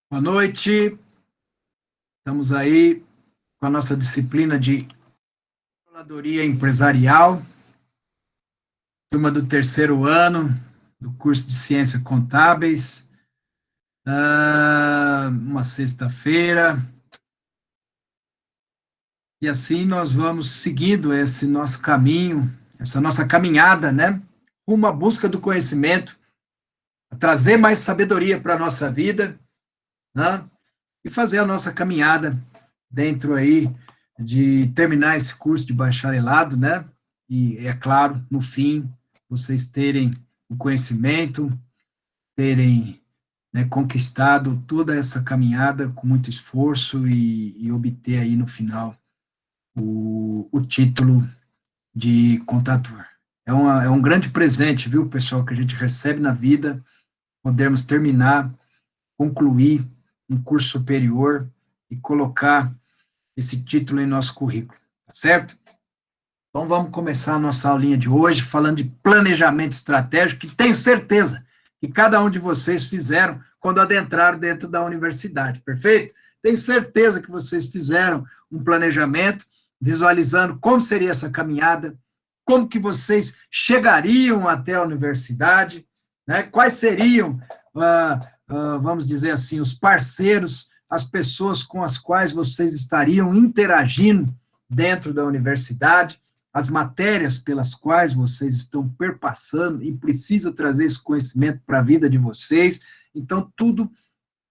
Boa noite, estamos aí com a nossa disciplina de controladoria empresarial, turma do terceiro ano do curso de Ciências Contábeis, uma sexta-feira, e assim nós vamos seguindo esse nosso caminho, essa nossa caminhada, né, rumo à busca do conhecimento, a trazer mais sabedoria para a nossa vida, né, e fazer a nossa caminhada dentro aí de terminar esse curso de bacharelado, né? E, é claro, no fim, vocês terem o conhecimento, terem, né, conquistado toda essa caminhada com muito esforço e obter aí no final o título de contador. É um grande presente, viu, pessoal, que a gente recebe na vida, podermos terminar, concluir um curso superior e colocar esse título em nosso currículo, tá certo? Então vamos começar a nossa aulinha de hoje falando de planejamento estratégico, que tenho certeza que cada um de vocês fizeram quando adentraram dentro da universidade, perfeito? Tenho certeza que vocês fizeram um planejamento, visualizando como seria essa caminhada, como que vocês chegariam até a universidade, né? Quais seriam, vamos dizer assim, os parceiros, as pessoas com as quais vocês estariam interagindo dentro da universidade, as matérias pelas quais vocês estão perpassando e precisa trazer esse conhecimento para a vida de vocês. Então, tudo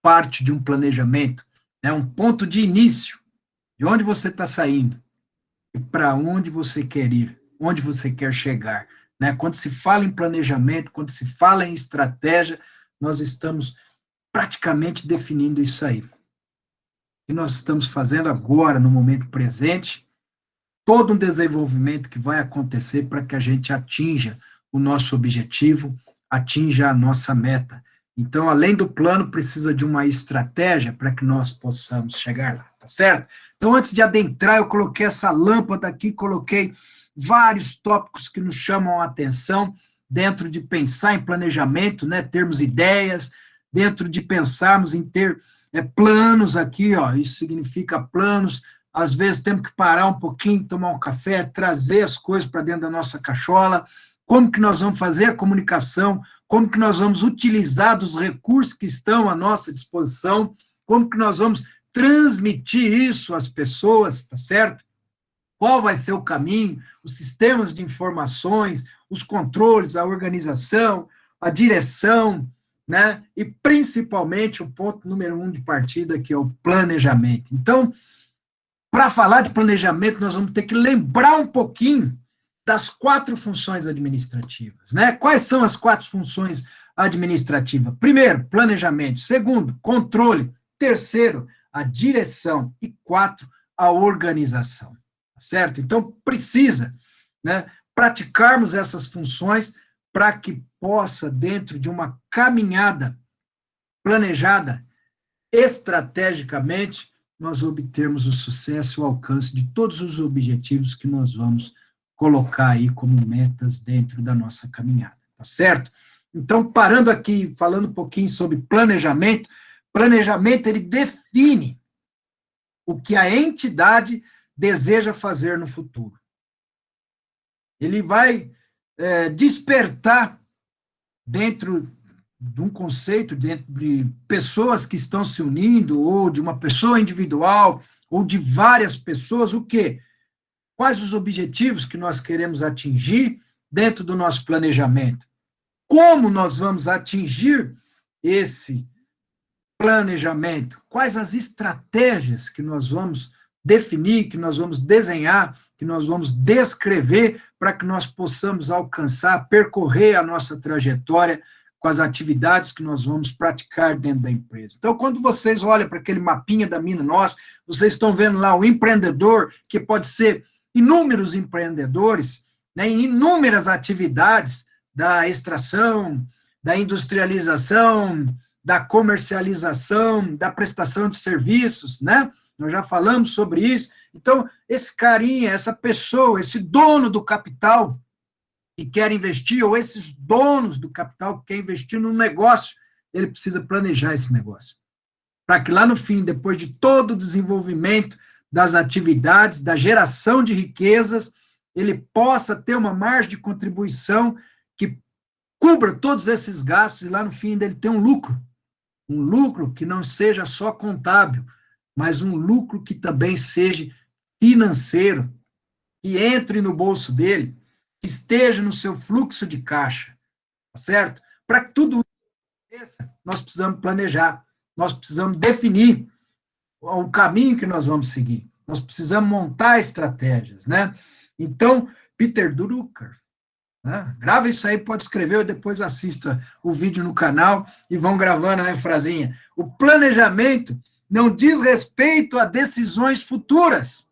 parte de um planejamento, é um ponto de início, de onde você está saindo e para onde você quer ir, onde você quer chegar. Né? Quando se fala em planejamento, quando se fala em estratégia, nós estamos praticamente definindo isso aí. O que nós estamos fazendo agora, no momento presente, todo um desenvolvimento que vai acontecer para que a gente atinja o nosso objetivo, atinja a nossa meta. Então, além do plano, precisa de uma estratégia para que nós possamos chegar lá, tá certo? Então, antes de adentrar, eu coloquei essa lâmpada aqui, coloquei vários tópicos que nos chamam a atenção dentro de pensar em planejamento, né, termos ideias, dentro de pensarmos em ter planos aqui, ó, isso significa planos. Às vezes temos que parar um pouquinho, tomar um café, trazer as coisas para dentro da nossa cachola. Como que nós vamos fazer a comunicação? Como que nós vamos utilizar dos recursos que estão à nossa disposição? Como que nós vamos transmitir isso às pessoas, tá certo? Qual vai ser o caminho, os sistemas de informações, os controles, a organização, a direção, né? E principalmente o ponto número 1 de partida, que é o planejamento. Então, para falar de planejamento, nós vamos ter que lembrar um pouquinho das 4 funções administrativas, né? Quais são as 4 funções administrativas? Primeiro, planejamento. Segundo, controle. Terceiro, a direção. E 4, a organização. Tá certo? Então, precisa, né, praticarmos essas funções para que possa, dentro de uma caminhada planejada estrategicamente, nós obtermos o sucesso e o alcance de todos os objetivos que nós vamos colocar aí como metas dentro da nossa caminhada, tá certo? Então, parando aqui, falando um pouquinho sobre planejamento, planejamento ele define o que a entidade deseja fazer no futuro. Ele vai despertar dentro de um conceito, dentro de pessoas que estão se unindo, ou de uma pessoa individual, ou de várias pessoas, o quê? Quais os objetivos que nós queremos atingir dentro do nosso planejamento? Como nós vamos atingir esse planejamento? Quais as estratégias que nós vamos definir, que nós vamos desenhar, que nós vamos descrever para que nós possamos alcançar, percorrer a nossa trajetória com as atividades que nós vamos praticar dentro da empresa. Então, quando vocês olham para aquele mapinha da Mina Nossa, vocês estão vendo lá o empreendedor, que pode ser inúmeros empreendedores, né, em inúmeras atividades da extração, da industrialização, da comercialização, da prestação de serviços, né? Nós já falamos sobre isso. Então, esse carinha, essa pessoa, esse dono do capital que quer investir, ou esses donos do capital que quer investir num negócio, ele precisa planejar esse negócio. para que lá no fim, depois de todo o desenvolvimento das atividades, da geração de riquezas, ele possa ter uma margem de contribuição que cubra todos esses gastos e lá no fim dele ter um lucro que não seja só contábil, mas um lucro que também seja financeiro, que entre no bolso dele, que esteja no seu fluxo de caixa, tá certo? Para que tudo isso aconteça, nós precisamos planejar, nós precisamos definir o caminho que nós vamos seguir, nós precisamos montar estratégias, né? Então, Peter Drucker, né? Grava isso aí, pode escrever, ou depois assista o vídeo no canal e vão gravando a frasinha. O planejamento não diz respeito a decisões futuras,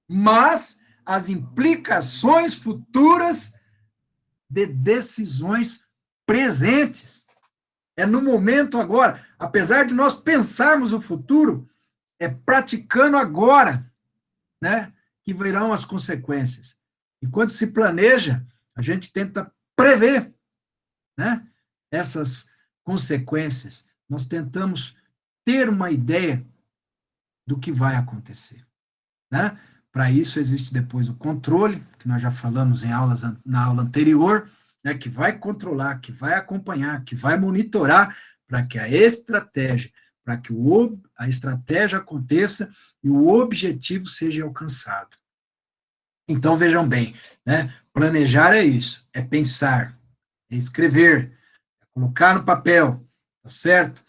mas as implicações futuras de decisões presentes. É no momento agora, apesar de nós pensarmos o futuro, é praticando agora, né, que virão as consequências. E quando se planeja, a gente tenta prever, né, essas consequências. Nós tentamos ter uma ideia do que vai acontecer, né? Para isso existe depois o controle, que nós já falamos na aula anterior, né, que vai controlar, que vai acompanhar, que vai monitorar para que a estratégia aconteça e o objetivo seja alcançado. Então, vejam bem, né, planejar é isso, é pensar, é escrever, é colocar no papel, tá certo?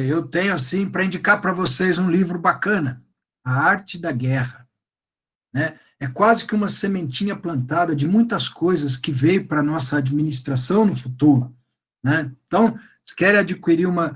Eu tenho, assim, para indicar para vocês um livro bacana, A Arte da Guerra, né? É quase que uma sementinha plantada de muitas coisas que veio para a nossa administração no futuro, né? Então, se querem adquirir uma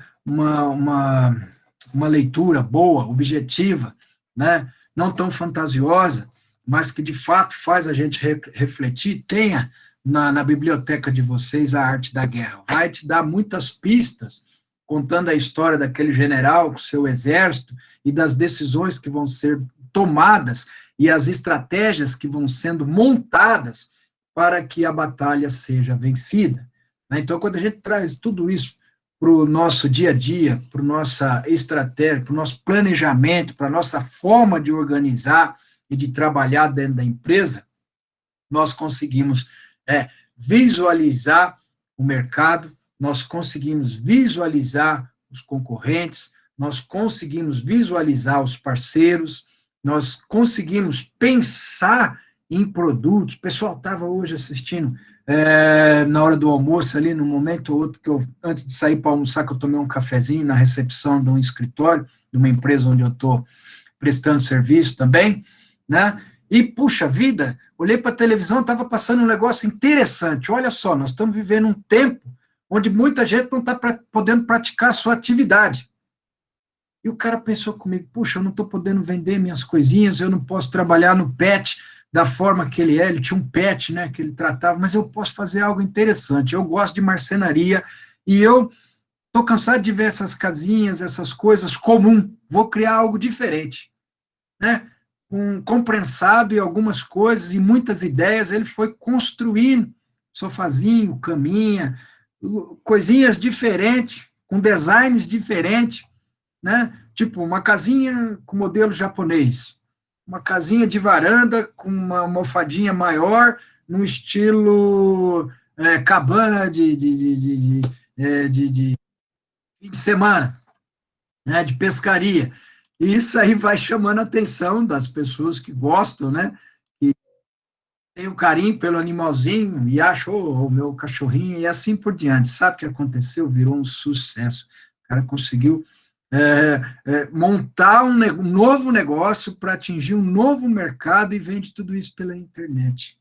leitura boa, objetiva, né? Não tão fantasiosa, mas que de fato faz a gente refletir, tenha na biblioteca de vocês A Arte da Guerra. Vai te dar muitas pistas, contando a história daquele general com seu exército e das decisões que vão ser tomadas e as estratégias que vão sendo montadas para que a batalha seja vencida. Então, quando a gente traz tudo isso para o nosso dia a dia, para a nossa estratégia, para o nosso planejamento, para a nossa forma de organizar e de trabalhar dentro da empresa, nós conseguimos visualizar o mercado, nós conseguimos visualizar os concorrentes, nós conseguimos visualizar os parceiros, nós conseguimos pensar em produtos. O pessoal estava hoje assistindo, na hora do almoço, ali, no momento ou outro, que eu, antes de sair para almoçar, que eu tomei um cafezinho na recepção de um escritório, de uma empresa onde eu estou prestando serviço também, né? E, puxa vida, olhei para a televisão, estava passando um negócio interessante. Olha só, nós estamos vivendo um tempo onde muita gente não está podendo praticar a sua atividade. E o cara pensou comigo, puxa, eu não estou podendo vender minhas coisinhas, eu não posso trabalhar no pet da forma que ele tinha um pet, né, que ele tratava, mas eu posso fazer algo interessante, eu gosto de marcenaria, e eu estou cansado de ver essas casinhas, essas coisas comum, vou criar algo diferente, né, um comprensado e algumas coisas, e muitas ideias, ele foi construindo, sofazinho, caminha, coisinhas diferentes, com designs diferentes, né? Tipo, uma casinha com modelo japonês, uma casinha de varanda com uma almofadinha maior, no estilo cabana de fim de semana, né? De pescaria. E isso aí vai chamando a atenção das pessoas que gostam, né? Que tem um carinho pelo animalzinho e acham o meu cachorrinho e assim por diante. Sabe o que aconteceu? Virou um sucesso. O cara conseguiu montar um novo negócio para atingir um novo mercado e vende tudo isso pela internet.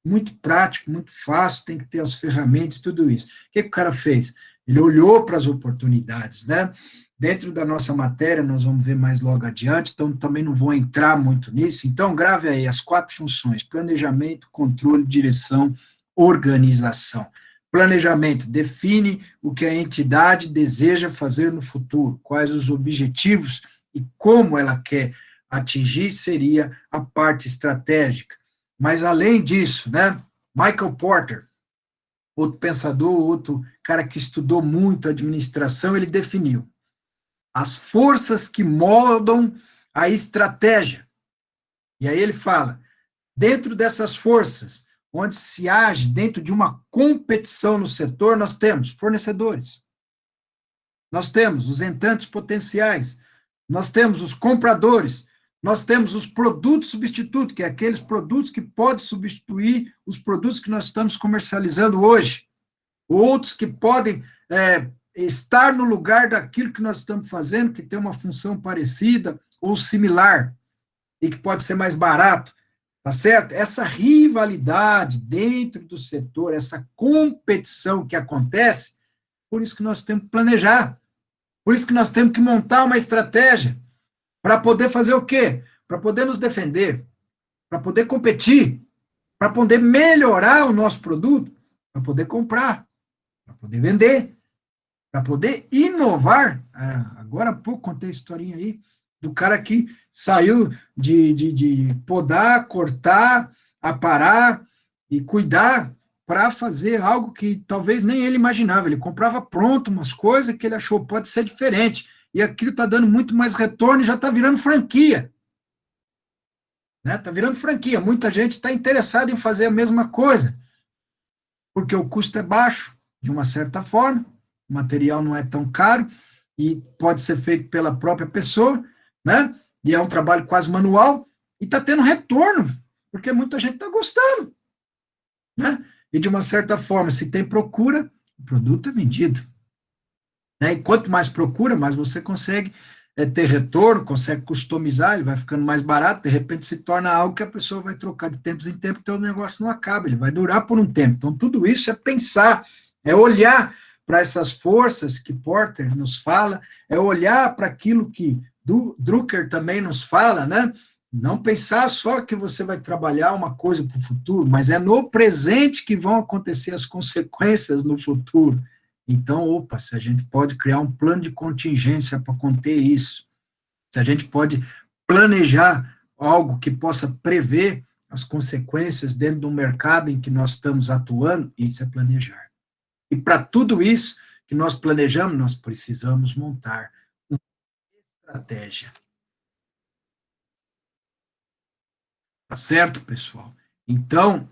Muito prático, muito fácil, tem que ter as ferramentas, tudo isso. O que o cara fez? Ele olhou para as oportunidades, né? Dentro da nossa matéria, nós vamos ver mais logo adiante, então também não vou entrar muito nisso. Então, grave aí as 4 funções: planejamento, controle, direção, organização. Planejamento define o que a entidade deseja fazer no futuro, quais os objetivos e como ela quer atingir, seria a parte estratégica. Mas, além disso, né, Michael Porter, outro pensador, outro cara que estudou muito administração, ele definiu as forças que moldam a estratégia. E aí ele fala, dentro dessas forças, onde se age dentro de uma competição no setor, nós temos fornecedores, nós temos os entrantes potenciais, nós temos os compradores, nós temos os produtos substitutos, que é aqueles produtos que podem substituir os produtos que nós estamos comercializando hoje, outros que podem estar no lugar daquilo que nós estamos fazendo, que tem uma função parecida ou similar, e que pode ser mais barato, tá certo? Essa rivalidade dentro do setor, essa competição que acontece, por isso que nós temos que planejar, por isso que nós temos que montar uma estratégia, para poder fazer o quê? Para poder nos defender, para poder competir, para poder melhorar o nosso produto, para poder comprar, para poder vender, para poder inovar. Agora há pouco contei a historinha aí do cara que saiu de podar, cortar, aparar e cuidar para fazer algo que talvez nem ele imaginava. Ele comprava pronto umas coisas que ele achou pode ser diferente. E aquilo está dando muito mais retorno e já está virando franquia. Né? Está virando franquia. Muita gente está interessada em fazer a mesma coisa, porque o custo é baixo, de uma certa forma, o material não é tão caro e pode ser feito pela própria pessoa, né? E é um trabalho quase manual e está tendo retorno, porque muita gente está gostando, né? E de uma certa forma, se tem procura, o produto é vendido. Né? E quanto mais procura, mais você consegue ter retorno, consegue customizar, ele vai ficando mais barato, de repente se torna algo que a pessoa vai trocar de tempos em tempos, então o negócio não acaba, ele vai durar por um tempo. Então, tudo isso é pensar, é olhar para essas forças que Porter nos fala, é olhar para aquilo que Drucker também nos fala, né? Não pensar só que você vai trabalhar uma coisa para o futuro, mas é no presente que vão acontecer as consequências no futuro. Então, opa, se a gente pode criar um plano de contingência para conter isso, se a gente pode planejar algo que possa prever as consequências dentro do mercado em que nós estamos atuando, isso é planejar. E para tudo isso que nós planejamos, nós precisamos montar uma estratégia. Tá certo, pessoal? Então,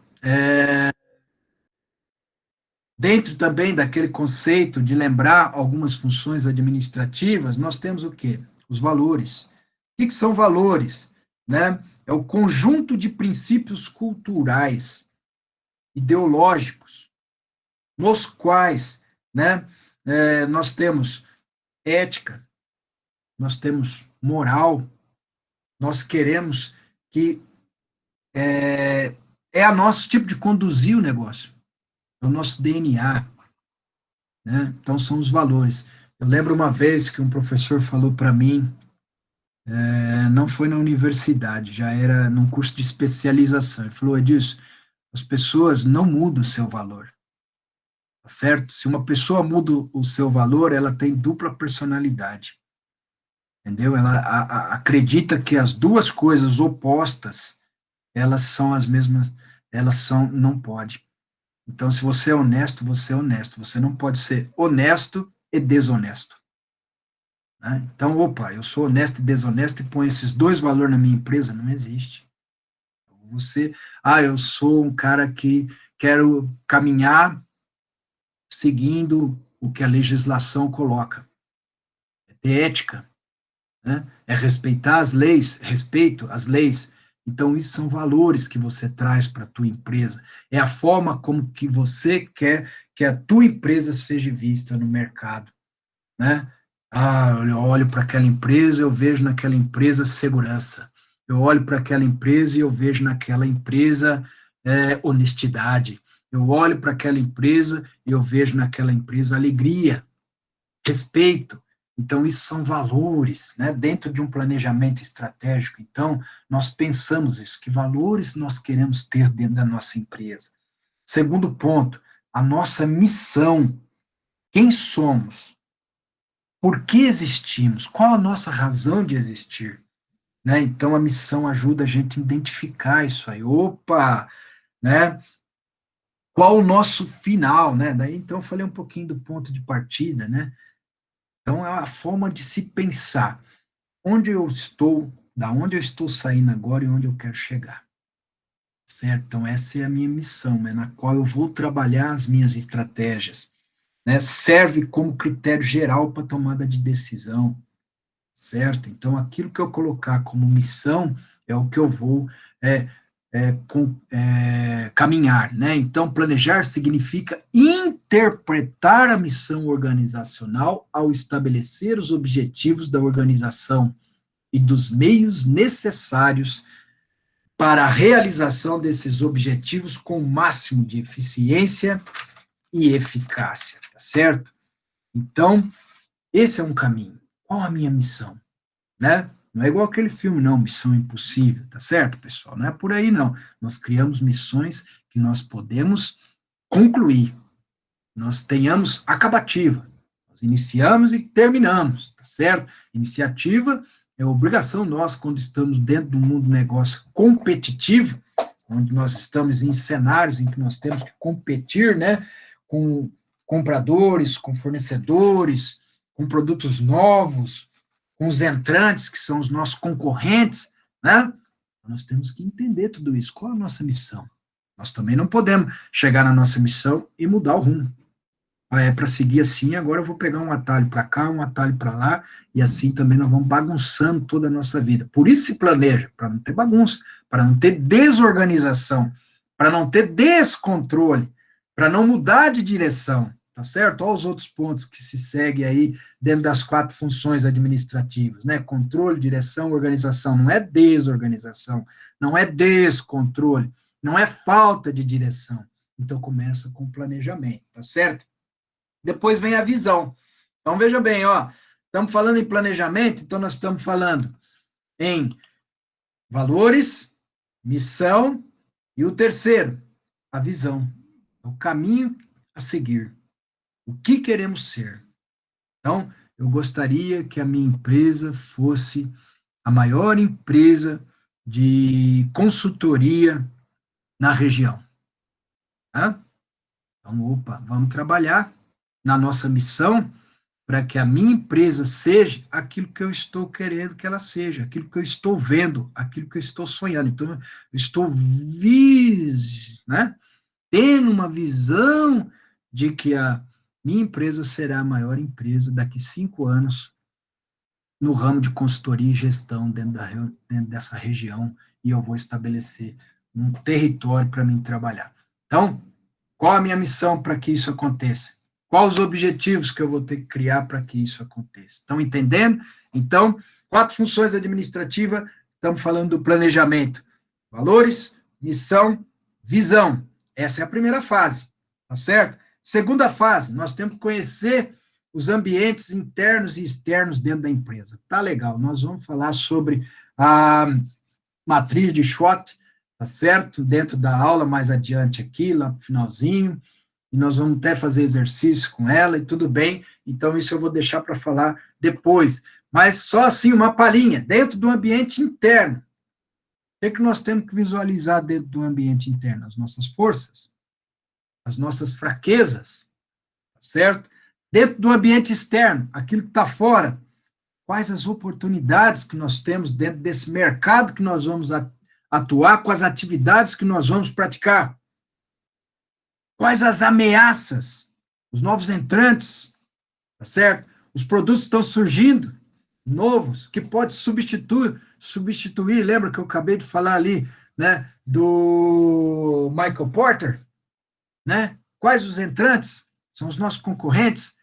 dentro também daquele conceito de lembrar algumas funções administrativas, nós temos o quê? Os valores. O que são valores? Né? É o conjunto de princípios culturais, ideológicos, nos quais, né, nós temos ética, nós temos moral, nós queremos que é a nosso tipo de conduzir o negócio, é o nosso DNA, né? Então são os valores. Eu lembro uma vez que um professor falou para mim, não foi na universidade, já era num curso de especialização. Ele falou, Edilson, as pessoas não mudam o seu valor, tá certo? Se uma pessoa muda o seu valor, ela tem dupla personalidade, entendeu? Ela acredita que as duas coisas opostas, elas são as mesmas, elas são, não pode. Então, se você é honesto, você é honesto. Você não pode ser honesto e desonesto. Né? Então, opa, eu sou honesto e desonesto e ponho esses dois valores na minha empresa, não existe. Você, eu sou um cara que quero caminhar seguindo o que a legislação coloca. É ter ética, né? É respeitar as leis, respeito às leis. Então, isso são valores que você traz para a tua empresa. É a forma como que você quer que a tua empresa seja vista no mercado, né? Eu olho para aquela empresa, eu vejo naquela empresa segurança. Eu olho para aquela empresa e eu vejo naquela empresa honestidade. Eu olho para aquela empresa e eu vejo naquela empresa alegria, respeito. Então, isso são valores, né, dentro de um planejamento estratégico. Então, nós pensamos isso, que valores nós queremos ter dentro da nossa empresa. Segundo ponto, a nossa missão. Quem somos? Por que existimos? Qual a nossa razão de existir? Né? Então, a missão ajuda a gente a identificar isso aí. Opa! Né? qual o nosso final, né? Daí, então, eu falei um pouquinho do ponto de partida, né? Então, é a forma de se pensar. Onde eu estou, da onde eu estou saindo agora e onde eu quero chegar. Certo? Então, essa é a minha missão, né? Na qual eu vou trabalhar as minhas estratégias. Né? Serve como critério geral para tomada de decisão. Certo? Então, aquilo que eu colocar como missão é o que eu vou caminhar, né? Então, planejar significa interpretar a missão organizacional ao estabelecer os objetivos da organização e dos meios necessários para a realização desses objetivos com o máximo de eficiência e eficácia, tá certo? Então, esse é um caminho. Qual a minha missão? Né? Não é igual aquele filme, não, Missão Impossível, tá certo, pessoal? Não é por aí, não. Nós criamos missões que nós podemos concluir. Nós tenhamos acabativa. Nós iniciamos e terminamos, tá certo? Iniciativa é obrigação nossa quando estamos dentro do mundo do negócio competitivo, onde nós estamos em cenários em que nós temos que competir, né, com compradores, com fornecedores, com produtos novos, com os entrantes, que são os nossos concorrentes, né? Nós temos que entender tudo isso. Qual a nossa missão? Nós também não podemos chegar na nossa missão e mudar o rumo. Para seguir assim, agora eu vou pegar um atalho para cá, um atalho para lá, e assim também nós vamos bagunçando toda a nossa vida. Por isso se planeja, para não ter bagunça, para não ter desorganização, para não ter descontrole, para não mudar de direção, tá certo? Olha os outros pontos que se segue aí dentro das 4 funções administrativas, né? Controle, direção, organização. Não é desorganização, não é descontrole, não é falta de direção. Então começa com planejamento, tá certo? Depois vem a visão. Então, veja bem, ó, estamos falando em planejamento, então nós estamos falando em valores, missão, e o terceiro, a visão. O caminho a seguir. O que queremos ser. Então, eu gostaria que a minha empresa fosse a maior empresa de consultoria na região. Tá? Então, opa, vamos trabalhar na nossa missão para que a minha empresa seja aquilo que eu estou querendo que ela seja, aquilo que eu estou vendo, aquilo que eu estou sonhando. Então, eu estou né, tendo uma visão de que a minha empresa será a maior empresa daqui 5 anos no ramo de consultoria e gestão dentro dessa região, e eu vou estabelecer um território para mim trabalhar. Então, qual a minha missão para que isso aconteça? Quais os objetivos que eu vou ter que criar para que isso aconteça? Estão entendendo? Então, 4 funções administrativas, estamos falando do planejamento. Valores, missão, visão. Essa é a primeira fase, tá certo? Segunda fase, nós temos que conhecer os ambientes internos e externos dentro da empresa. Tá legal, nós vamos falar sobre a matriz de SWOT, tá certo? Dentro da aula mais adiante aqui, lá pro finalzinho, e nós vamos até fazer exercício com ela e tudo bem, então isso eu vou deixar para falar depois. Mas só assim, uma palhinha, dentro do ambiente interno. O que nós temos que visualizar dentro do ambiente interno? As nossas forças, as nossas fraquezas, tá certo? Dentro do ambiente externo, aquilo que está fora, quais as oportunidades que nós temos dentro desse mercado que nós vamos atuar, com as atividades que nós vamos praticar. Quais as ameaças, os novos entrantes, tá certo? Os produtos estão surgindo, novos, que pode substituir, lembra que eu acabei de falar ali, né, do Michael Porter, né? Quais os entrantes? São os nossos concorrentes.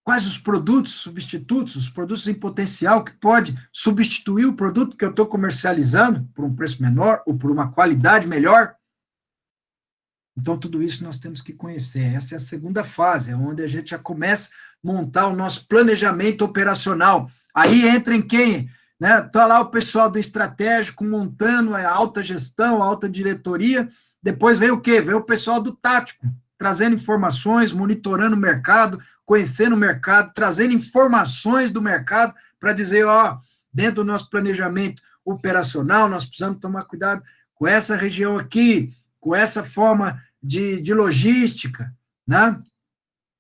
Quais os produtos substitutos, os produtos em potencial que pode substituir o produto que eu estou comercializando por um preço menor ou por uma qualidade melhor? Então, tudo isso nós temos que conhecer. Essa é a segunda fase, é onde a gente já começa a montar o nosso planejamento operacional. Aí entra em quem? Está lá o pessoal do estratégico montando a alta gestão, a alta diretoria. Depois vem o quê? Vem o pessoal do tático, trazendo informações, monitorando o mercado, conhecendo o mercado, trazendo informações do mercado para dizer, ó, dentro do nosso planejamento operacional, nós precisamos tomar cuidado com essa região aqui, com essa forma de logística, né?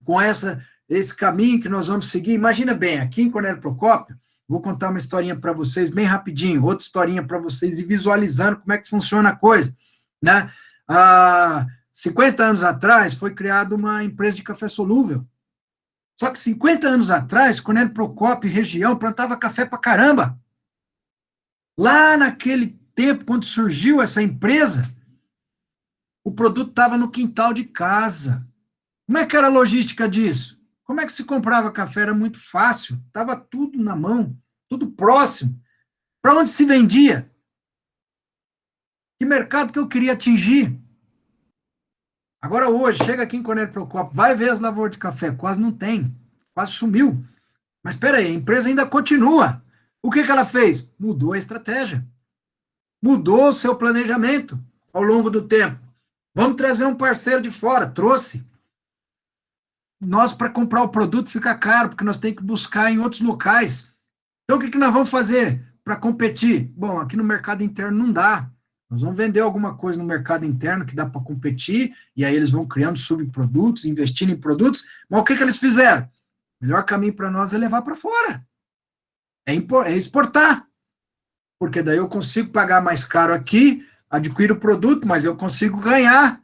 Com esse caminho que nós vamos seguir. Imagina bem, aqui em Cornélio Procópio, vou contar uma historinha para vocês, bem rapidinho, outra historinha para vocês ir visualizando como é que funciona a coisa, né? 50 anos atrás foi criada uma empresa de café solúvel. Só que 50 anos atrás, Cornélio Procópio e região plantava café para caramba. Lá naquele tempo, quando surgiu essa empresa, o produto estava no quintal de casa. Como é que era a logística disso? Como é que se comprava café? Era muito fácil, estava tudo na mão, tudo próximo. Para onde se vendia? Que mercado que eu queria atingir? Agora hoje, chega aqui em Cornélio Procópio, vai ver as lavouras de café, quase não tem, quase sumiu. Mas espera aí, a empresa ainda continua. O que ela fez? Mudou a estratégia. Mudou o seu planejamento ao longo do tempo. Vamos trazer um parceiro de fora, trouxe. Nós, para comprar o produto, fica caro, porque nós temos que buscar em outros locais. Então, o que nós vamos fazer para competir? Bom, aqui no mercado interno não dá. Nós vamos vender alguma coisa no mercado interno que dá para competir, e aí eles vão criando subprodutos, investindo em produtos, mas o que eles fizeram? O melhor caminho para nós é levar para fora. É exportar. Porque daí eu consigo pagar mais caro aqui, adquiro o produto, mas eu consigo ganhar,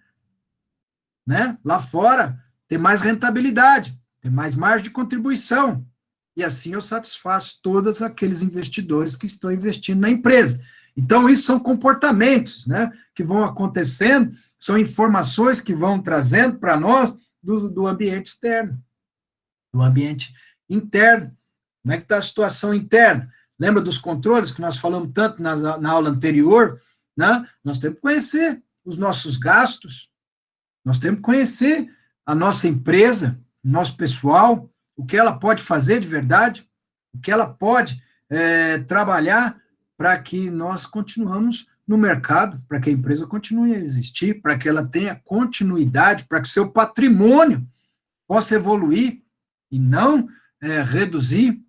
né, lá fora, ter mais rentabilidade, ter mais margem de contribuição. E assim eu satisfaço todos aqueles investidores que estão investindo na empresa. Então, isso são comportamentos, né, que vão acontecendo, são informações que vão trazendo para nós do ambiente externo, do ambiente interno. Como é que está a situação interna? Lembra dos controles que nós falamos tanto na aula anterior? Né? Nós temos que conhecer os nossos gastos, nós temos que conhecer a nossa empresa, o nosso pessoal, o que ela pode fazer de verdade, o que ela pode trabalhar para que nós continuamos no mercado, para que a empresa continue a existir, para que ela tenha continuidade, para que seu patrimônio possa evoluir e não reduzir.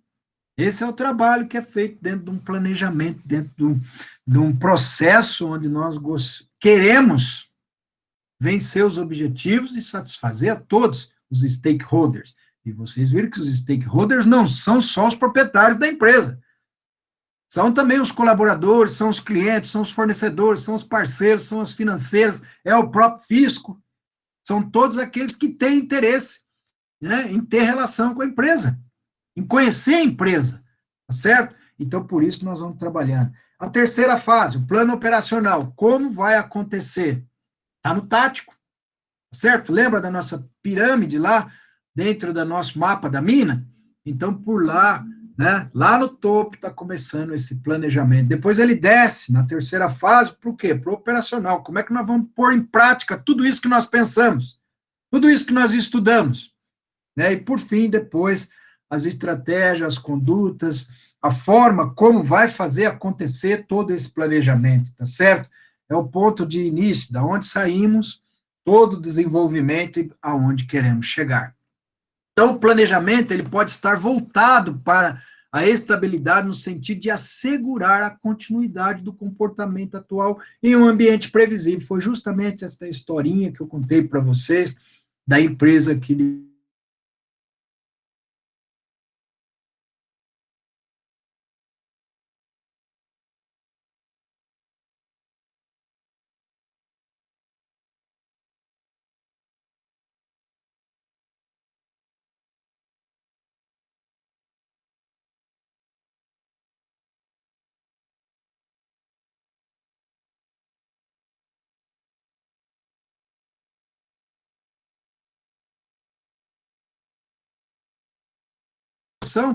Esse é o trabalho que é feito dentro de um planejamento, dentro de um processo onde nós queremos vencer os objetivos e satisfazer a todos os stakeholders. E vocês viram que os stakeholders não são só os proprietários da empresa. São também os colaboradores, são os clientes, são os fornecedores, são os parceiros, são as financeiras, é o próprio fisco. São todos aqueles que têm interesse, né, em ter relação com a empresa, em conhecer a empresa, tá certo? Então, por isso, nós vamos trabalhando. A terceira fase, o plano operacional. Como vai acontecer? Está no tático, tá certo? Lembra da nossa pirâmide lá, dentro do nosso mapa da mina? Então, por lá, né, lá no topo está começando esse planejamento. Depois ele desce na terceira fase, para o quê? Para o operacional. Como é que nós vamos pôr em prática tudo isso que nós pensamos? Tudo isso que nós estudamos? Né? E, por fim, depois, as estratégias, as condutas, a forma como vai fazer acontecer todo esse planejamento, tá certo? É o ponto de início, da onde saímos, todo o desenvolvimento e aonde queremos chegar. Então, o planejamento, ele pode estar voltado para a estabilidade no sentido de assegurar a continuidade do comportamento atual em um ambiente previsível. Foi justamente essa historinha que eu contei para vocês da empresa que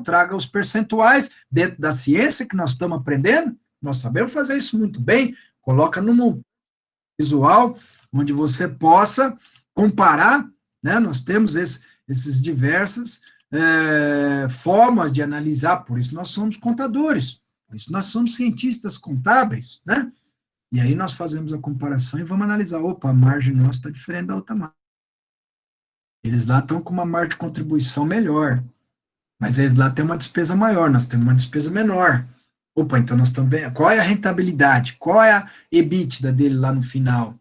traga os percentuais dentro da ciência que nós estamos aprendendo, nós sabemos fazer isso muito bem, coloca num visual onde você possa comparar, né? Nós temos esses diversas formas de analisar, por isso nós somos contadores, por isso nós somos cientistas contábeis, né? E aí nós fazemos a comparação e vamos analisar, opa, a margem nossa está diferente da outra margem. Eles lá estão com uma margem de contribuição melhor, mas eles lá têm uma despesa maior, nós temos uma despesa menor. Opa, então nós estamos vendo qual é a rentabilidade, qual é a EBITDA dele lá no final,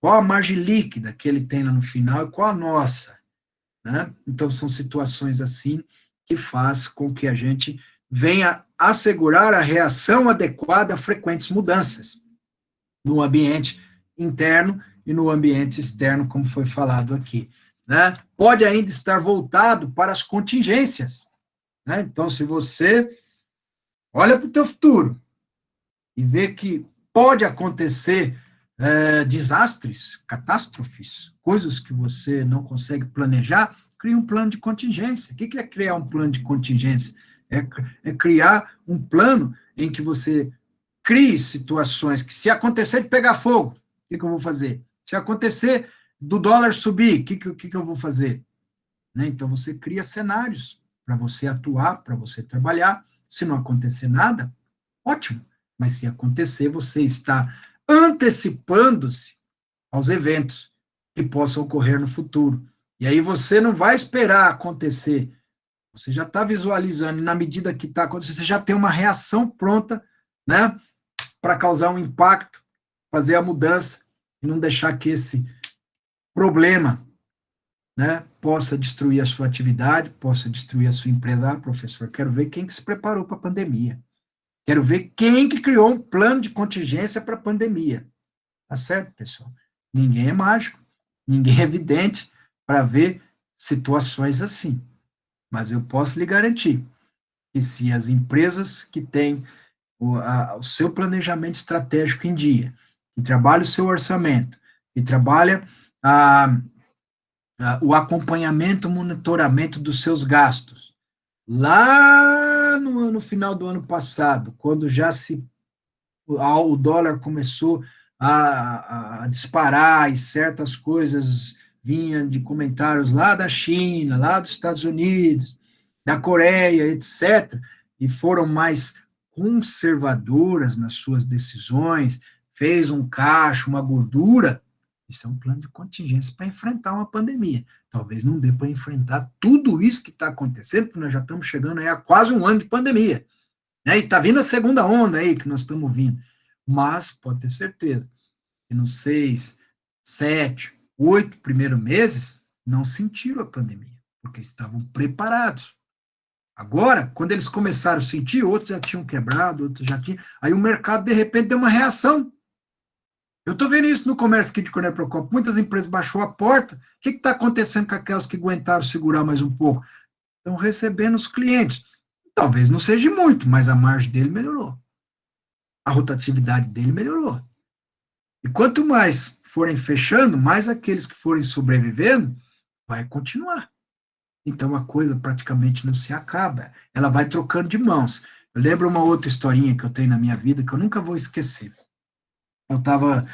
Qual a margem líquida que ele tem lá no final e qual a nossa, né? Então, são situações assim que faz com que a gente venha assegurar a reação adequada a frequentes mudanças no ambiente interno e no ambiente externo, como foi falado aqui, né? Pode ainda estar voltado para as contingências, né? Então, se você olha para o teu futuro e vê que pode acontecer desastres, catástrofes, coisas que você não consegue planejar, cria um plano de contingência. O que é criar um plano de contingência? É criar um plano em que você crie situações que, se acontecer de pegar fogo, o que eu vou fazer? Se acontecer do dólar subir, o que eu vou fazer? Né? Então, você cria cenários para você atuar, para você trabalhar. Se não acontecer nada, ótimo. Mas se acontecer, você está antecipando-se aos eventos que possam ocorrer no futuro. E aí você não vai esperar acontecer. Você já está visualizando, e na medida que está acontecendo, você já tem uma reação pronta, né, para causar um impacto, fazer a mudança e não deixar que esse problema, né, possa destruir a sua atividade, possa destruir a sua empresa. Ah, professor, quero ver quem que se preparou para a pandemia. Quero ver quem que criou um plano de contingência para a pandemia. Tá certo, pessoal? Ninguém é mágico, ninguém é vidente para ver situações assim. Mas eu posso lhe garantir que, se as empresas que têm o seu planejamento estratégico em dia, que trabalha o seu orçamento, que trabalha o acompanhamento, monitoramento dos seus gastos, lá no final do ano passado, quando já o dólar começou a disparar e certas coisas vinham de comentários lá da China, lá dos Estados Unidos, da Coreia, etc., e foram mais conservadoras nas suas decisões, fez um caixa, uma gordura, isso é um plano de contingência para enfrentar uma pandemia. Talvez não dê para enfrentar tudo isso que está acontecendo, porque nós já estamos chegando aí a quase um ano de pandemia, né? E está vindo a segunda onda aí que nós estamos vindo. Mas pode ter certeza que nos 6, 7, 8 primeiros meses não sentiram a pandemia, porque estavam preparados. Agora, quando eles começaram a sentir, outros já tinham quebrado, outros já tinham. Aí o mercado, de repente, deu uma reação. Eu estou vendo isso no comércio aqui de Cornélio Procópio. Muitas empresas baixou a porta. O que está acontecendo com aquelas que aguentaram segurar mais um pouco? Estão recebendo os clientes. Talvez não seja muito, mas a margem dele melhorou. A rotatividade dele melhorou. E quanto mais forem fechando, mais aqueles que forem sobrevivendo, vai continuar. Então a coisa praticamente não se acaba. Ela vai trocando de mãos. Eu lembro uma outra historinha que eu tenho na minha vida que eu nunca vou esquecer. Eu estava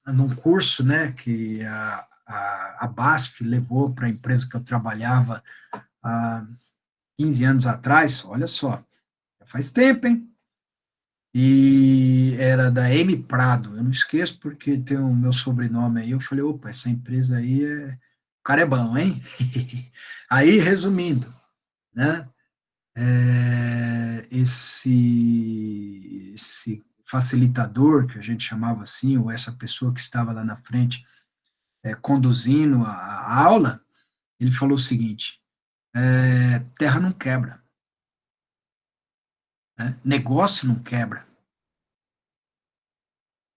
num curso, né, que a BASF levou para a empresa que eu trabalhava há 15 anos atrás. Olha só, faz tempo, hein? E era da M Prado, eu não esqueço porque tem o meu sobrenome aí, eu falei, opa, essa empresa aí, o cara é bom, hein? Aí, resumindo, né, esse facilitador, que a gente chamava assim, ou essa pessoa que estava lá na frente, conduzindo a aula, ele falou o seguinte, terra não quebra, né? Negócio não quebra.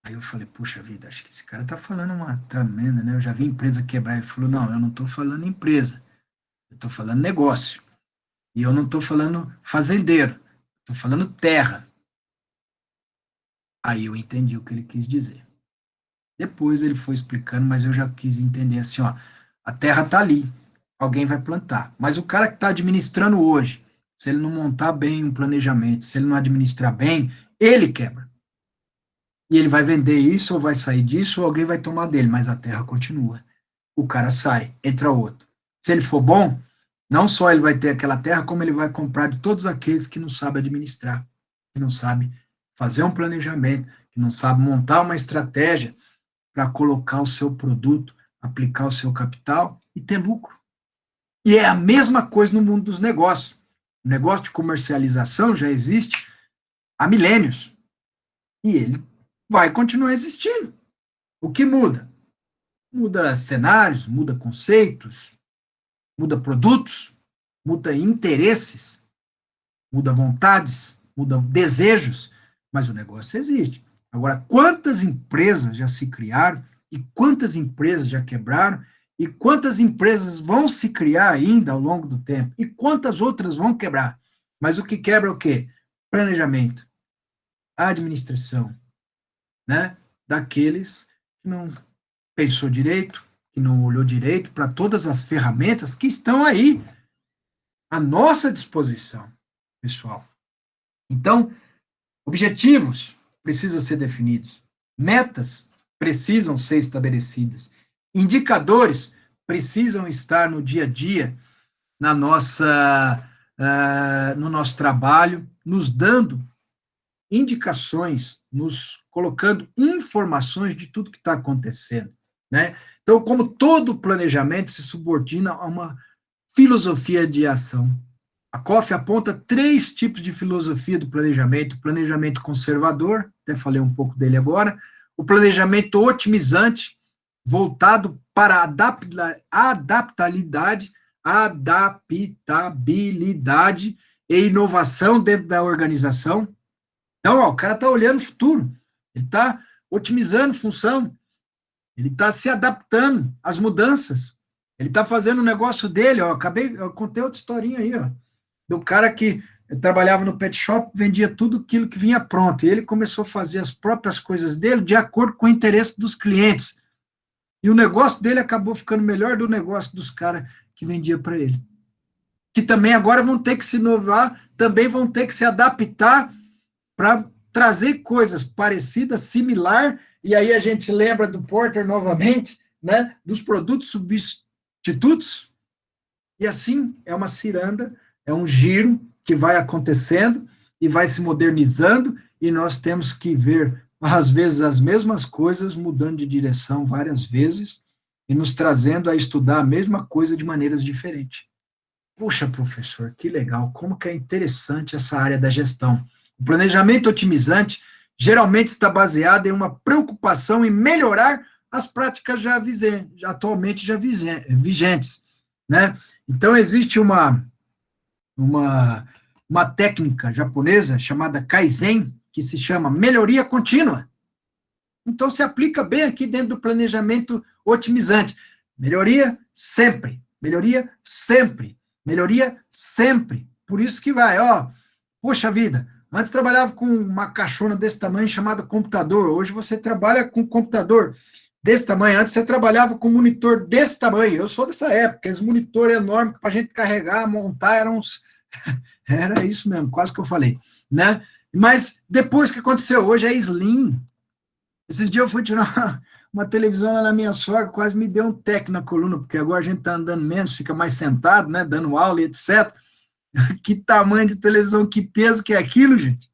Aí eu falei, puxa vida, acho que esse cara tá falando uma tremenda, né? Eu já vi empresa quebrar. Ele falou, não, eu não tô falando empresa, eu tô falando negócio. E eu não tô falando fazendeiro, tô falando terra. Aí eu entendi o que ele quis dizer. Depois ele foi explicando, mas eu já quis entender assim, ó, a terra tá ali, alguém vai plantar. Mas o cara que está administrando hoje, se ele não montar bem um planejamento, se ele não administrar bem, ele quebra. E ele vai vender isso, ou vai sair disso, ou alguém vai tomar dele, mas a terra continua. O cara sai, entra outro. Se ele for bom, não só ele vai ter aquela terra, como ele vai comprar de todos aqueles que não sabem administrar, que não sabem fazer um planejamento, que não sabem montar uma estratégia para colocar o seu produto, aplicar o seu capital e ter lucro. E é a mesma coisa no mundo dos negócios. O negócio de comercialização já existe há milênios. E ele vai continuar existindo. O que muda? Muda cenários, muda conceitos, muda produtos, muda interesses, muda vontades, muda desejos, mas o negócio existe. Agora, quantas empresas já se criaram e quantas empresas já quebraram e quantas empresas vão se criar ainda ao longo do tempo e quantas outras vão quebrar? Mas o que quebra é o quê? Planejamento, administração, né? Daqueles que não pensou direito, que não olhou direito para todas as ferramentas que estão aí à nossa disposição, pessoal. Então, objetivos precisam ser definidos, metas precisam ser estabelecidas, indicadores precisam estar no dia a dia, na nossa, no nosso trabalho, nos dando indicações, nos colocando informações de tudo que está acontecendo, né? Então, como todo planejamento se subordina a uma filosofia de ação. A COF aponta 3 tipos de filosofia do planejamento: planejamento conservador, até falei um pouco dele agora, o planejamento otimizante, voltado para a adaptabilidade e inovação dentro da organização. Então, ó, o cara está olhando o futuro, ele está otimizando função, ele está se adaptando às mudanças, ele está fazendo o negócio dele. Ó, eu contei outra historinha aí, ó, do cara que trabalhava no pet shop, vendia tudo aquilo que vinha pronto, e ele começou a fazer as próprias coisas dele de acordo com o interesse dos clientes, e o negócio dele acabou ficando melhor do negócio dos caras que vendia para ele, que também agora vão ter que se inovar, também vão ter que se adaptar para trazer coisas parecidas, similar, e aí a gente lembra do Porter novamente, né, dos produtos substitutos, e assim é uma ciranda, é um giro que vai acontecendo e vai se modernizando, e nós temos que ver, às vezes, as mesmas coisas mudando de direção várias vezes e nos trazendo a estudar a mesma coisa de maneiras diferentes. Puxa, professor, que legal, como que é interessante essa área da gestão. O planejamento otimizante geralmente está baseado em uma preocupação em melhorar as práticas atualmente já vigentes, né? Então, existe uma técnica japonesa chamada Kaizen, que se chama melhoria contínua. Então, se aplica bem aqui dentro do planejamento otimizante. Melhoria sempre, melhoria sempre, melhoria sempre. Por isso que vai, ó, poxa vida, antes trabalhava com uma caixona desse tamanho chamada computador, hoje você trabalha com computador desse tamanho, antes você trabalhava com monitor desse tamanho, eu sou dessa época, esse monitor enorme para a gente carregar, montar, era isso mesmo, quase que eu falei, né? Mas depois que aconteceu, hoje é slim. Esses dias eu fui tirar uma televisão lá na minha sogra, quase me deu um teco na coluna, porque agora a gente está andando menos, fica mais sentado, né, dando aula e etc. Que tamanho de televisão, que peso que é aquilo, gente?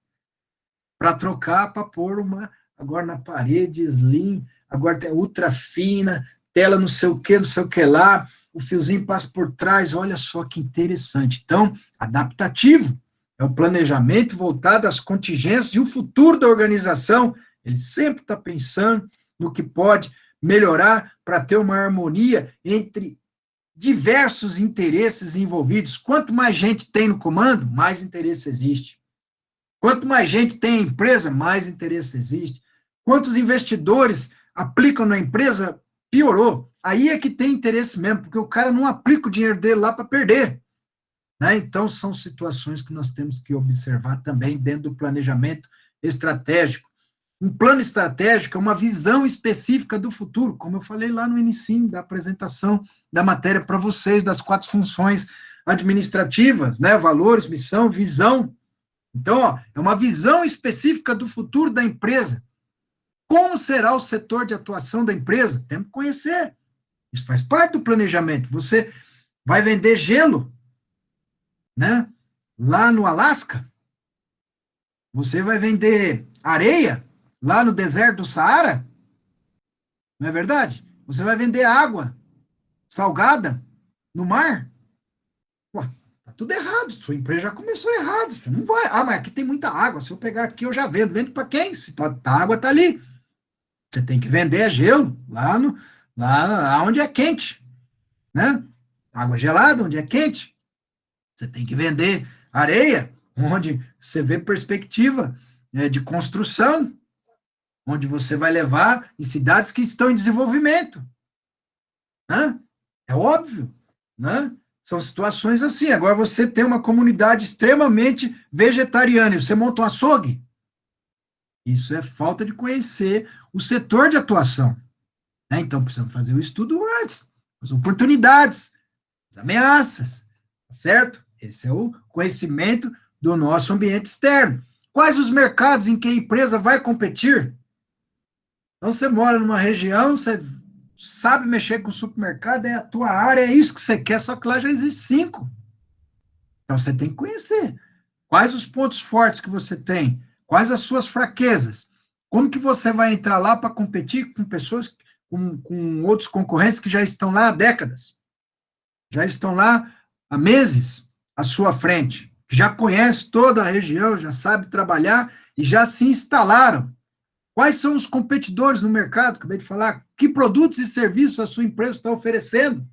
Para trocar, para pôr uma, agora na parede, slim, agora tem ultra fina, tela não sei o que lá, o fiozinho passa por trás, olha só que interessante. Então, adaptativo é o planejamento voltado às contingências e o futuro da organização. Ele sempre está pensando no que pode melhorar para ter uma harmonia entre diversos interesses envolvidos. Quanto mais gente tem no comando, mais interesse existe. Quanto mais gente tem a empresa, mais interesse existe. Quantos investidores aplicam na empresa, piorou. Aí é que tem interesse mesmo, porque o cara não aplica o dinheiro dele lá para perder. Né? Então, são situações que nós temos que observar também dentro do planejamento estratégico. Um plano estratégico é uma visão específica do futuro, como eu falei lá no início da apresentação da matéria para vocês, das 4 funções administrativas, né? Valores, missão, visão. Então, ó, é uma visão específica do futuro da empresa. Como será o setor de atuação da empresa? Temos que conhecer. Isso faz parte do planejamento. Você vai vender gelo, né? Lá no Alasca? Você vai vender areia lá no deserto do Saara? Não é verdade? Você vai vender água salgada no mar? Pô, tá tudo errado. Sua empresa já começou errado. Você não vai. Ah, mas aqui tem muita água. Se eu pegar aqui, eu já vendo. Vendo para quem? Se a água tá ali. Você tem que vender gelo lá onde é quente, né? Água gelada onde é quente. Você tem que vender areia onde você vê perspectiva, né, de construção, onde você vai levar em cidades que estão em desenvolvimento, né? É óbvio, né? São situações assim. Agora você tem uma comunidade extremamente vegetariana e você monta um açougue. Isso é falta de conhecer o setor de atuação, né? Então precisamos fazer o estudo antes, as oportunidades, as ameaças, tá certo? Esse é o conhecimento do nosso ambiente externo. Quais os mercados em que a empresa vai competir? Então, você mora numa região, você sabe mexer com o supermercado, é a tua área, é isso que você quer, só que lá já existem 5. Então, você tem que conhecer. Quais os pontos fortes que você tem? Quais as suas fraquezas? Como que você vai entrar lá para competir com pessoas, com outros concorrentes que já estão lá há décadas? Já estão lá há meses à sua frente, já conhece toda a região, já sabe trabalhar e já se instalaram. Quais são os competidores no mercado? Acabei de falar. Que produtos e serviços a sua empresa está oferecendo?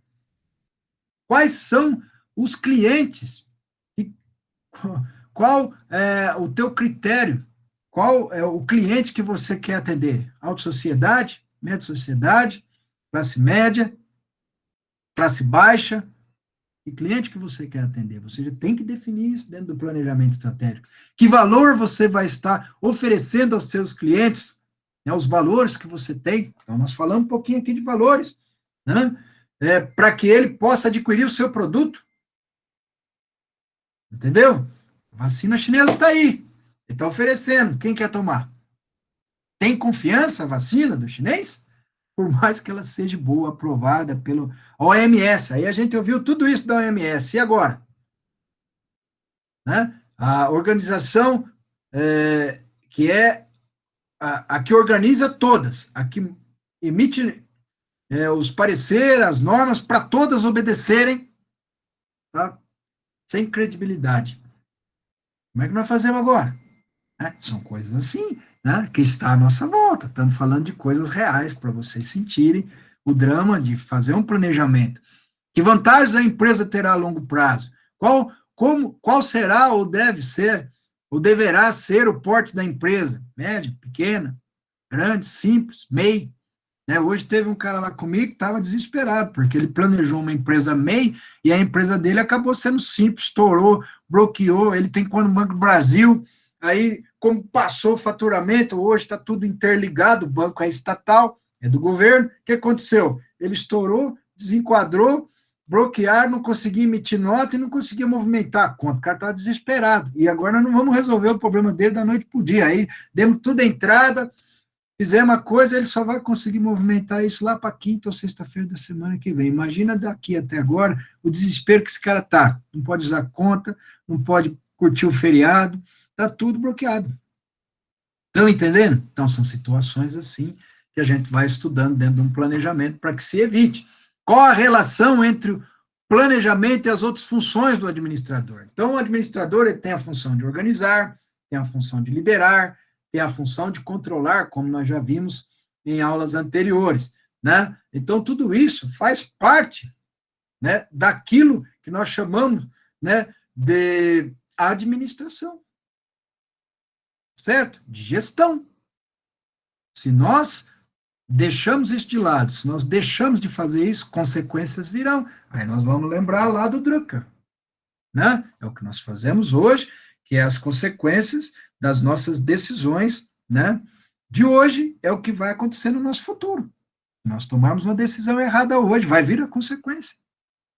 Quais são os clientes? E qual é o teu critério? Qual é o cliente que você quer atender? Alta sociedade, média sociedade, classe média, classe baixa? Que cliente que você quer atender? Você já tem que definir isso dentro do planejamento estratégico. Que valor você vai estar oferecendo aos seus clientes, né, os valores que você tem. Então, nós falamos um pouquinho aqui de valores, né, para que ele possa adquirir o seu produto. Entendeu? A vacina chinesa está aí. Ele está oferecendo. Quem quer tomar? Tem confiança a vacina do chinês? Por mais que ela seja boa, aprovada pelo OMS. Aí a gente ouviu tudo isso da OMS. E agora? Né? A organização que é a que organiza todas, a que emite os pareceres, as normas, para todas obedecerem, tá? Sem credibilidade. Como é que nós fazemos agora? São coisas assim, né, que está à nossa volta. Estamos falando de coisas reais para vocês sentirem o drama de fazer um planejamento. Que vantagens a empresa terá a longo prazo? Qual será ou deve ser, ou deverá ser o porte da empresa? Média, pequena, grande, simples, MEI. Né? Hoje teve um cara lá comigo que estava desesperado, porque ele planejou uma empresa MEI e a empresa dele acabou sendo simples, estourou, bloqueou, ele tem conta no Banco do Brasil, aí como passou o faturamento, hoje está tudo interligado, o banco é estatal, é do governo, o que aconteceu? Ele estourou, desenquadrou, bloquear, não conseguia emitir nota e não conseguia movimentar a conta. O cara estava desesperado. E agora nós não vamos resolver o problema dele da noite para o dia. Aí demos tudo a entrada, fizemos uma coisa, ele só vai conseguir movimentar isso lá para quinta ou sexta-feira da semana que vem. Imagina daqui até agora o desespero que esse cara tá. Não pode usar conta, não pode curtir o feriado, tá tudo bloqueado. Estão entendendo? Então, são situações assim que a gente vai estudando dentro de um planejamento para que se evite. Qual a relação entre o planejamento e as outras funções do administrador? Então, o administrador ele tem a função de organizar, tem a função de liderar, tem a função de controlar, como nós já vimos em aulas anteriores, né? Então, tudo isso faz parte, né, daquilo que nós chamamos, né, de administração, certo? De gestão. Se nós deixamos isso de lado, se nós deixamos de fazer isso, consequências virão. Aí nós vamos lembrar lá do Drucker, né? É o que nós fazemos hoje, que é as consequências das nossas decisões, né? De hoje é o que vai acontecer no nosso futuro. Nós tomarmos uma decisão errada hoje, vai vir a consequência.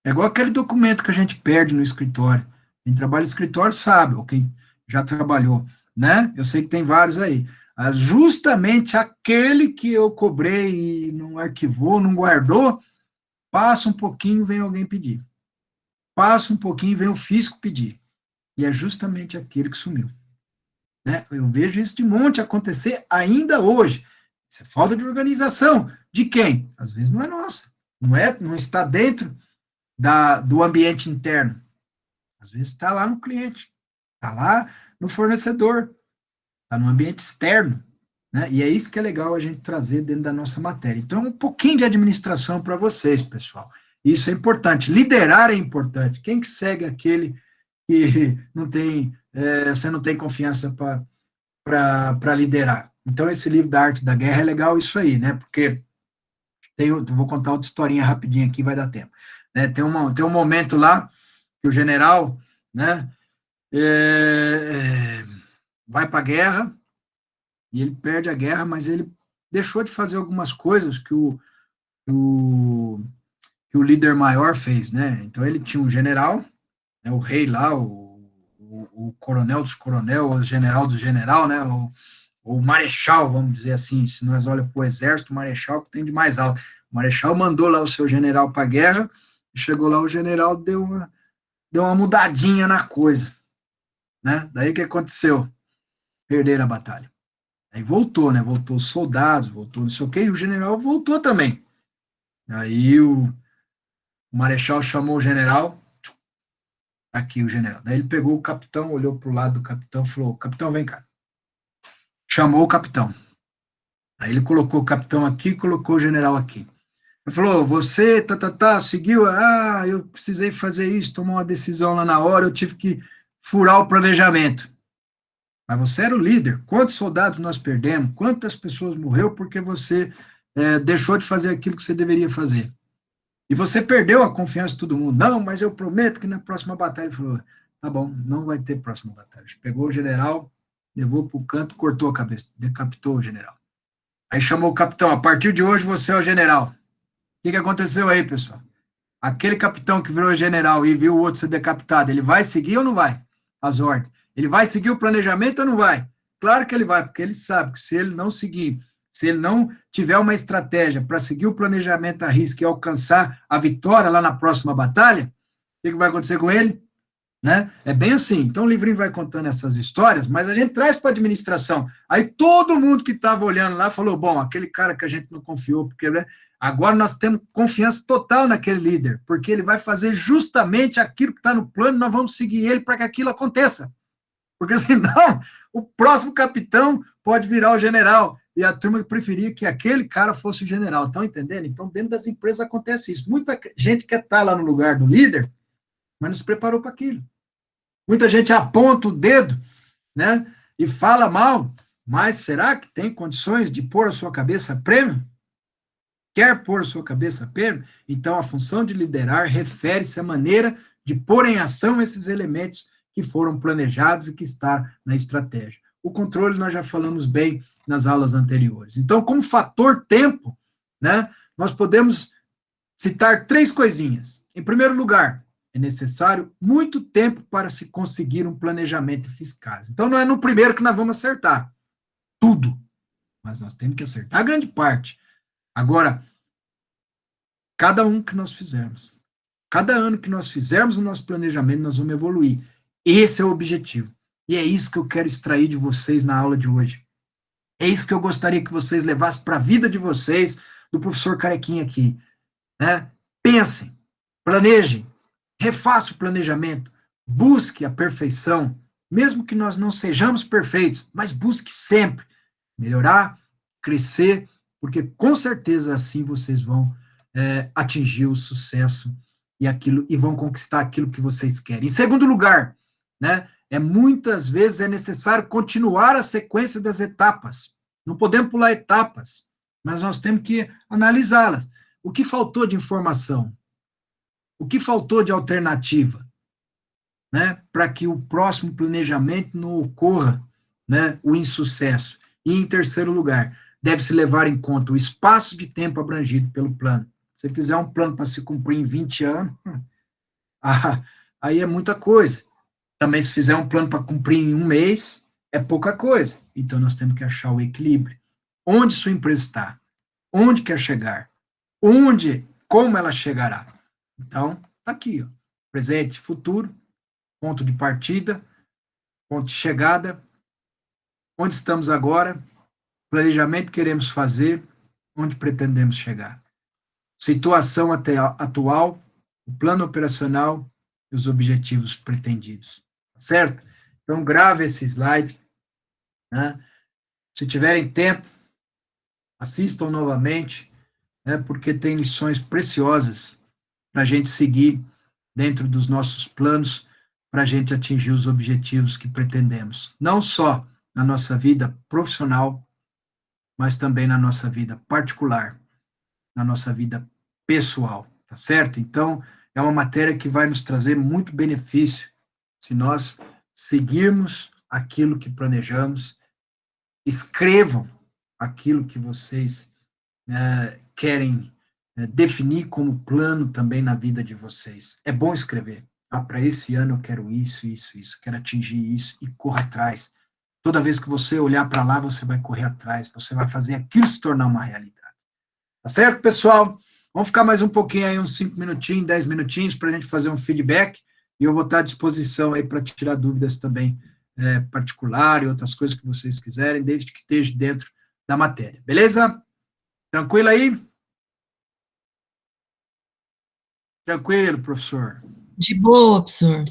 É igual aquele documento que a gente perde no escritório. Quem trabalha no escritório sabe, ou quem já trabalhou, né? Eu sei que tem vários aí. Justamente aquele que eu cobrei e não arquivou, não guardou, passa um pouquinho, vem alguém pedir. Passa um pouquinho, vem o fisco pedir. E é justamente aquele que sumiu. Né? Eu vejo isso de monte acontecer ainda hoje. Isso é falta de organização. De quem? Às vezes não é nossa. Não está dentro do ambiente interno. Às vezes está lá no cliente, está lá no fornecedor, está no ambiente externo. né? E é isso que é legal a gente trazer dentro da nossa matéria. Então, um pouquinho de administração para vocês, pessoal. Isso é importante. Liderar é importante. Quem que segue aquele que não tem, você não tem confiança para liderar? Então, esse livro da Arte da Guerra é legal isso aí, né? Porque vou contar outra historinha rapidinho aqui, vai dar tempo. Né? Tem um momento lá que o general, né, vai para a guerra e ele perde a guerra, mas ele deixou de fazer algumas coisas o, que o líder maior fez, né? Então ele tinha um general, né, o rei lá, o coronel dos coronel, o general do general, né? O marechal, vamos dizer assim, se nós olhamos para o exército, o marechal que tem de mais alto. O marechal mandou lá o seu general para a guerra, e chegou lá, o general deu uma mudadinha na coisa, né? Daí o que aconteceu? Perderam a batalha. Aí voltou, né? Voltou os soldados, voltou não sei o quê, e o general voltou também. Aí o marechal chamou o general, aqui o general. Daí ele pegou o capitão, olhou para o lado do capitão, falou: capitão, vem cá. Chamou o capitão. Aí ele colocou o capitão aqui, colocou o general aqui. Ele falou: você, seguiu, eu precisei fazer isso, tomar uma decisão lá na hora, eu tive que furar o planejamento. Mas você era o líder. Quantos soldados nós perdemos? Quantas pessoas morreu porque você deixou de fazer aquilo que você deveria fazer? E você perdeu a confiança de todo mundo. Não, mas eu prometo que na próxima batalha. Ele falou: tá bom, não vai ter próxima batalha. Pegou o general, levou para o canto, cortou a cabeça, decapitou o general. Aí chamou o capitão: a partir de hoje você é o general. O que aconteceu aí, pessoal? Aquele capitão que virou general e viu o outro ser decapitado, ele vai seguir ou não vai? As ordens. Ele vai seguir o planejamento ou não vai? Claro que ele vai, porque ele sabe que se ele não seguir, se ele não tiver uma estratégia para seguir o planejamento a risco e alcançar a vitória lá na próxima batalha, o que vai acontecer com ele? Né? É bem assim. Então o livrinho vai contando essas histórias, mas a gente traz para a administração. Aí todo mundo que estava olhando lá falou: bom, aquele cara que a gente não confiou, porque né, agora nós temos confiança total naquele líder, porque ele vai fazer justamente aquilo que está no plano, nós vamos seguir ele para que aquilo aconteça. Porque senão o próximo capitão pode virar o general. E a turma preferia que aquele cara fosse o general. Estão entendendo? Então, dentro das empresas acontece isso. Muita gente quer estar lá no lugar do líder, mas não se preparou para aquilo. Muita gente aponta o dedo, né, e fala mal, mas será que tem condições de pôr a sua cabeça a prêmio? Quer pôr a sua cabeça a prêmio? Então, a função de liderar refere-se à maneira de pôr em ação esses elementos que foram planejados e que está na estratégia. O controle nós já falamos bem nas aulas anteriores. Então, como fator tempo, né, nós podemos citar três coisinhas. Em primeiro lugar, é necessário muito tempo para se conseguir um planejamento eficaz. Então, não é no primeiro que nós vamos acertar tudo, mas nós temos que acertar a grande parte. Agora, cada um que nós fizermos, cada ano que nós fizermos o nosso planejamento, nós vamos evoluir. Esse é o objetivo. E é isso que eu quero extrair de vocês na aula de hoje. É isso que eu gostaria que vocês levassem para a vida de vocês, do professor Carequinha aqui. Né? Pensem, planejem, refaça o planejamento, busque a perfeição, mesmo que nós não sejamos perfeitos, mas busque sempre melhorar, crescer, porque com certeza assim vocês vão atingir o sucesso e vão conquistar aquilo que vocês querem. Em segundo lugar, né, muitas vezes é necessário continuar a sequência das etapas. Não podemos pular etapas, mas nós temos que analisá-las. O que faltou de informação? O que faltou de alternativa? Né, para que o próximo planejamento não ocorra, né, o insucesso. E, em terceiro lugar, deve-se levar em conta o espaço de tempo abrangido pelo plano. Se você fizer um plano para se cumprir em 20 anos, aí é muita coisa. Também, se fizer um plano para cumprir em um mês, é pouca coisa. Então, nós temos que achar o equilíbrio. Onde sua empresa está? Onde quer chegar? Como ela chegará? Então, tá aqui, ó, presente, futuro, ponto de partida, ponto de chegada, onde estamos agora, planejamento que queremos fazer, onde pretendemos chegar. Situação atual, o plano operacional e os objetivos pretendidos. Certo? Então, grave esse slide, né? Se tiverem tempo, assistam novamente, né, porque tem lições preciosas para a gente seguir dentro dos nossos planos, para a gente atingir os objetivos que pretendemos. Não só na nossa vida profissional, mas também na nossa vida particular, na nossa vida pessoal, tá certo? Então, é uma matéria que vai nos trazer muito benefício se nós seguirmos aquilo que planejamos. Escrevam aquilo que vocês querem definir como plano também na vida de vocês. É bom escrever. Ah, para esse ano eu quero isso, isso, isso, quero atingir isso, e corra atrás. Toda vez que você olhar para lá, você vai correr atrás, você vai fazer aquilo se tornar uma realidade. Tá certo, pessoal? Vamos ficar mais um pouquinho aí, uns 5 minutinhos, 10 minutinhos, para a gente fazer um feedback, e eu vou estar à disposição aí para tirar dúvidas também particular e outras coisas que vocês quiserem, desde que esteja dentro da matéria. Beleza? Tranquilo aí? Tranquilo, professor. De boa, professor.